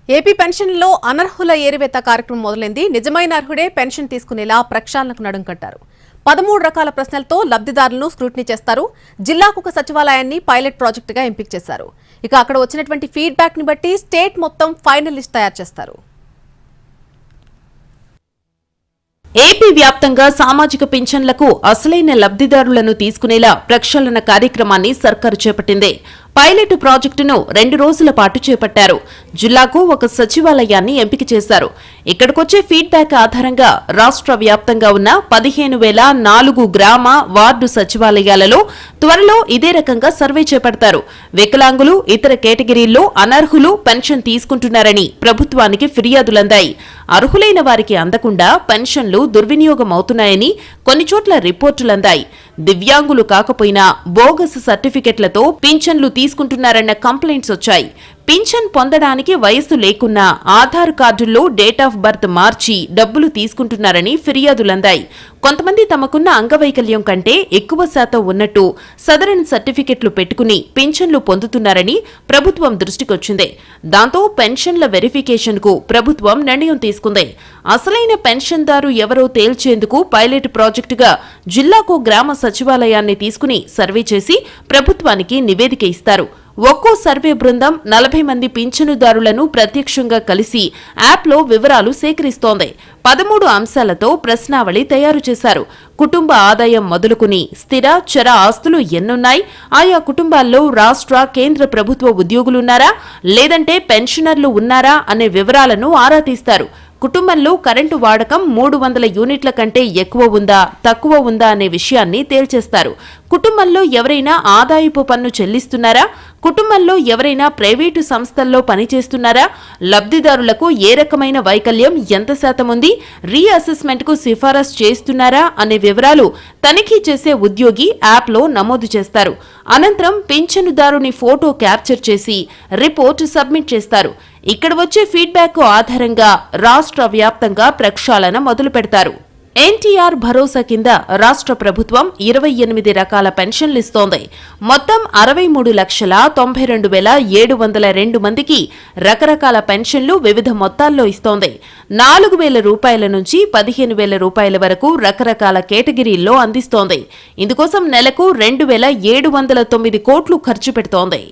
AP పెన్షన్లో అనర్హుల ఏరివేత కార్యక్రమం మొదలైంది. నిజమైన అర్హుడే పెన్షన్ తీసుకునేలా ప్రక్షాళనకు నడుం కట్టారు. 13 రకాల ప్రశ్నలతో లబ్ధిదారులను స్క్రూటినీ చేస్తారు. జిల్లాకు ఒక సచివాలయాన్ని పైలట్ ప్రాజెక్టుగా ఎంపిక చేశారు. ఇక అక్కడ వచ్చినటువంటి ఫీడ్బ్యాక్ ని బట్టి స్టేట్ మొత్తం ఫైనల్ లిస్ట్ తయారు చేస్తారు. ఏపీ వ్యాప్తంగా సామాజిక పింఛన్లకు అసలైన లబ్ధిదారులను తీసుకునేలా ప్రక్షాళన కార్యక్రమాన్ని సర్కారు చేపట్టింది. పైలట్ ప్రాజెక్టును 2 రోజుల పాటు చేపట్టారు. జిల్లాకు ఒక సచివాలయాన్ని ఎంపిక చేశారు. ఇక్కడికొచ్చే ఫీడ్బ్యాక్ ఆధారంగా రాష్ట్ర వ్యాప్తంగా ఉన్న 15,004 గ్రామ వార్డు సచివాలయాలలో త్వరలో ఇదే రకంగా సర్వే చేపడతారు. వికలాంగులు, ఇతర కేటగిరీల్లో అనర్హులు పెన్షన్ తీసుకుంటున్నారని ప్రభుత్వానికి ఫిర్యాదులందాయి. అర్హులైన వారికి అందకుండా పెన్షన్లు దుర్వినియోగమవుతున్నాయని కొన్ని చోట్ల రిపోర్టులందాయి. దివ్యాంగులు కాకపోయినా బోగస్ సర్టిఫికెట్లతో పింఛన్లు తీసుకుంటున్నారన్న కంప్లైంట్స్ వచ్చాయి. పింఛన్ పొందడానికి వయస్సు లేకున్నా ఆధార్ కార్డుల్లో డేట్ ఆఫ్ బర్త్ మార్చి డబ్బులు తీసుకుంటున్నారని ఫిర్యాదులందాయి. కొంతమంది తమకున్న అంగవైకల్యం కంటే ఎక్కువ శాతం ఉన్నట్టు సదరన్ సర్టిఫికెట్లు పెట్టుకుని పింఛన్లు పొందుతున్నారని ప్రభుత్వం దృష్టికొచ్చింది. దాంతో పెన్షన్ల వెరిఫికేషన్కు ప్రభుత్వం నిర్ణయం తీసుకుంది. అసలైన పెన్షన్దారు ఎవరో తేల్చేందుకు పైలట్ ప్రాజెక్టుగా జిల్లాకు గ్రామ సచివాలయాన్ని తీసుకుని సర్వే చేసి ప్రభుత్వానికి నివేదిక ఇస్తారు. ఒక్కో సర్వే బృందం 40 మంది పింఛనుదారులను ప్రత్యక్షంగా కలిసి యాప్లో వివరాలు సేకరిస్తోంది. 13 అంశాలతో ప్రశ్నావళి తయారు చేశారు. కుటుంబ ఆదాయం మొదలుకుని స్థిర, చర ఆస్తులు ఎన్నున్నాయి, ఆయా కుటుంబాల్లో రాష్ట్ర, కేంద్ర ప్రభుత్వ ఉద్యోగులున్నారా, లేదంటే పెన్షనర్లు ఉన్నారా అనే వివరాలను ఆరా తీస్తారు. కుటుంబంలో కరెంటు వాడకం 300 యూనిట్ల కంటే ఎక్కువ ఉందా, తక్కువ ఉందా అనే విషయాన్ని తేల్చేస్తారు. కుటుంబంలో ఎవరైనా ఆదాయపు పన్ను చెల్లిస్తున్నారా, కుటుంబంలో ఎవరైనా ప్రైవేటు సంస్థల్లో పనిచేస్తున్నారా, లబ్ధిదారులకు ఏ రకమైన వైకల్యం ఎంత శాతం ఉంది, రీఅసెస్మెంట్కు సిఫారసు చేస్తున్నారా అనే వివరాలు తనిఖీ చేసే ఉద్యోగి యాప్లో నమోదు చేస్తారు. అనంతరం పింఛనుదారుని ఫోటో క్యాప్చర్ చేసి రిపోర్ట్ సబ్మిట్ చేస్తారు. ఇక్కడ వచ్చే ఫీడ్బ్యాక్ ఆధారంగా రాష్ట్ర వ్యాప్తంగా ప్రక్షాళన మొదలు పెడతారు. ఎన్టీఆర్ భరోసా కింద రాష్ట్ర ప్రభుత్వం 28 రకాల పెన్షన్లు ఇస్తోంది. మొత్తం 63,92,702 మందికి రకరకాల పెన్షన్లు వివిధ మొత్తాల్లో ఇస్తోంది. 4,000 రూపాయల నుంచి 15,000 రూపాయల వరకు రకరకాల కేటగిరీల్లో అందిస్తోంది. ఇందుకోసం నెలకు 2,709 కోట్లు ఖర్చు పెడుతోంది.